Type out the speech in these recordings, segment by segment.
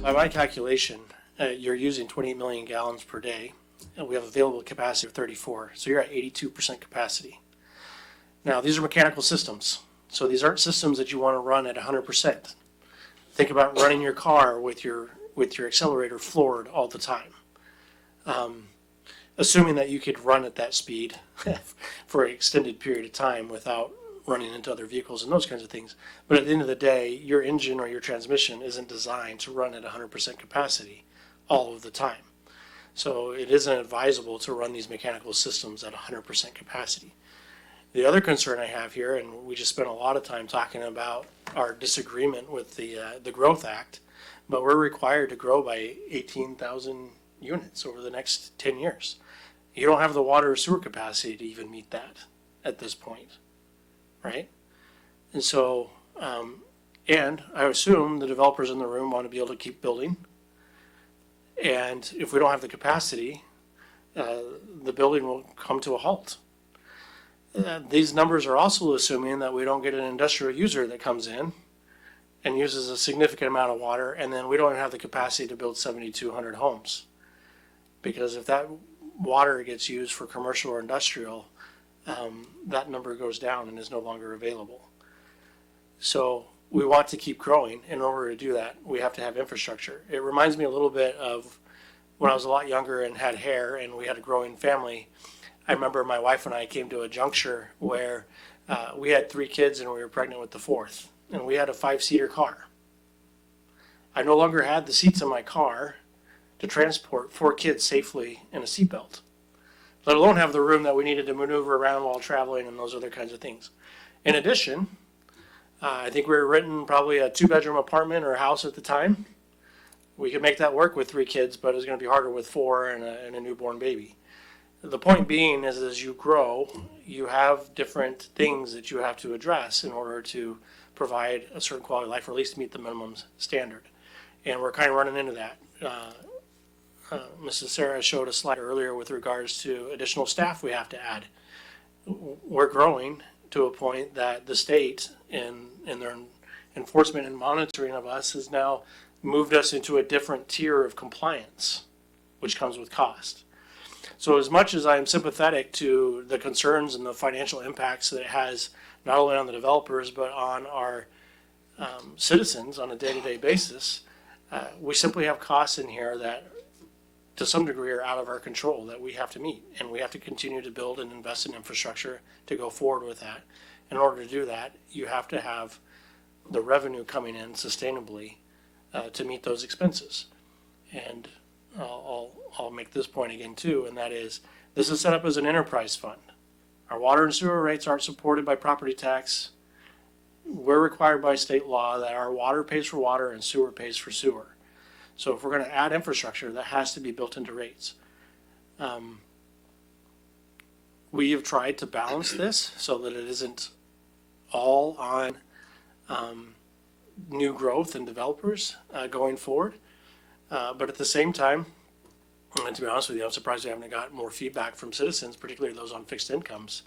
By my calculation, you're using 28 million gallons per day, and we have available capacity of 34. So you're at 82% capacity. Now, these are mechanical systems. So these aren't systems that you want to run at 100%. Think about running your car with your accelerator floored all the time. Assuming that you could run at that speed for an extended period of time without running into other vehicles and those kinds of things. But at the end of the day, your engine or your transmission isn't designed to run at 100% capacity all of the time. So it isn't advisable to run these mechanical systems at 100% capacity. The other concern I have here, and we just spent a lot of time talking about our disagreement with the Growth Act, but we're required to grow by 18,000 units over the next 10 years. You don't have the water or sewer capacity to even meet that at this point, right? And so, and I assume the developers in the room want to be able to keep building. And if we don't have the capacity, the building will come to a halt. These numbers are also assuming that we don't get an industrial user that comes in and uses a significant amount of water, and then we don't have the capacity to build 7,200 homes. Because if that water gets used for commercial or industrial, that number goes down and is no longer available. So we want to keep growing. In order to do that, we have to have infrastructure. It reminds me a little bit of when I was a lot younger and had hair and we had a growing family. I remember my wife and I came to a juncture where we had 3 kids and we were pregnant with the 4th, and we had a 5-seater car. I no longer had the seats in my car to transport 4 kids safely in a seatbelt, let alone have the room that we needed to maneuver around while traveling and those other kinds of things. In addition, I think we were renting probably a 2-bedroom apartment or a house at the time. We could make that work with 3 kids, but it was going to be harder with 4 and a newborn baby. The point being is, as you grow, you have different things that you have to address in order to provide a certain quality of life, or at least meet the minimum standard. And we're kind of running into that. Mrs. Sarah showed a slide earlier with regards to additional staff we have to add. We're growing to a point that the state, in their enforcement and monitoring of us, has now moved us into a different tier of compliance, which comes with cost. So as much as I'm sympathetic to the concerns and the financial impacts that it has, not only on the developers, but on our citizens on a day-to-day basis, we simply have costs in here that to some degree are out of our control that we have to meet, and we have to continue to build and invest in infrastructure to go forward with that. In order to do that, you have to have the revenue coming in sustainably to meet those expenses. And I'll make this point again too, and that is, this is set up as an enterprise fund. Our water and sewer rates aren't supported by property tax. We're required by state law that our water pays for water and sewer pays for sewer. So if we're going to add infrastructure, that has to be built into rates. We have tried to balance this so that it isn't all on new growth and developers going forward. But at the same time, and to be honest with you, I'm surprised we haven't got more feedback from citizens, particularly those on fixed incomes,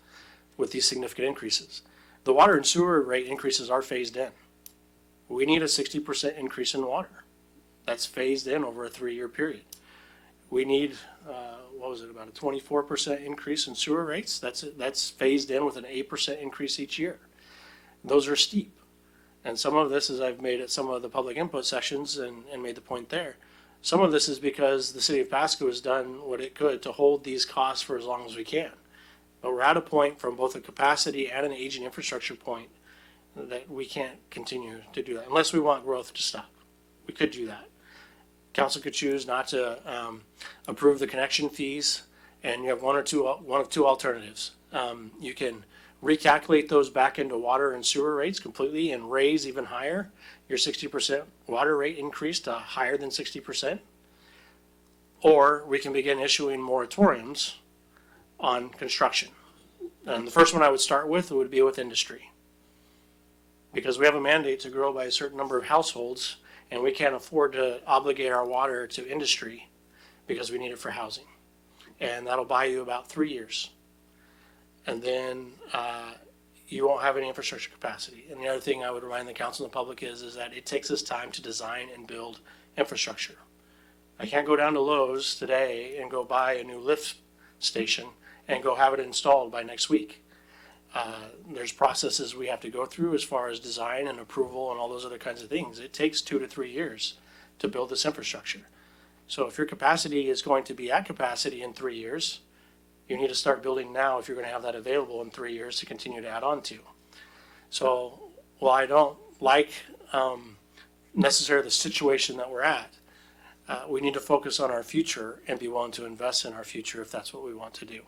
with these significant increases. The water and sewer rate increases are phased in. We need a 60% increase in water. That's phased in over a 3-year period. We need, about a 24% increase in sewer rates? That's phased in with an 8% increase each year. Those are steep. And some of this, as I've made at some of the public input sessions and made the point there, some of this is because the city of Pasco has done what it could to hold these costs for as long as we can. But we're at a point from both a capacity and an aging infrastructure point that we can't continue to do that unless we want growth to stop. We could do that. Council could choose not to approve the connection fees, and you have one of two alternatives. You can recalculate those back into water and sewer rates completely and raise even higher your 60% water rate increase to higher than 60%. Or we can begin issuing moratoriums on construction. And the first one I would start with would be with industry, because we have a mandate to grow by a certain number of households, and we can't afford to obligate our water to industry because we need it for housing. And that'll buy you about 3 years. And then you won't have any infrastructure capacity. And the other thing I would remind the council and the public is that it takes us time to design and build infrastructure. I can't go down to Lowe's today and go buy a new lift station and go have it installed by next week. There's processes we have to go through as far as design and approval and all those other kinds of things. It takes 2 to 3 years to build this infrastructure. So if your capacity is going to be at capacity in 3 years, you need to start building now if you're going to have that available in 3 years to continue to add on to. So while I don't like necessarily the situation that we're at, we need to focus on our future and be willing to invest in our future if that's what we want to do.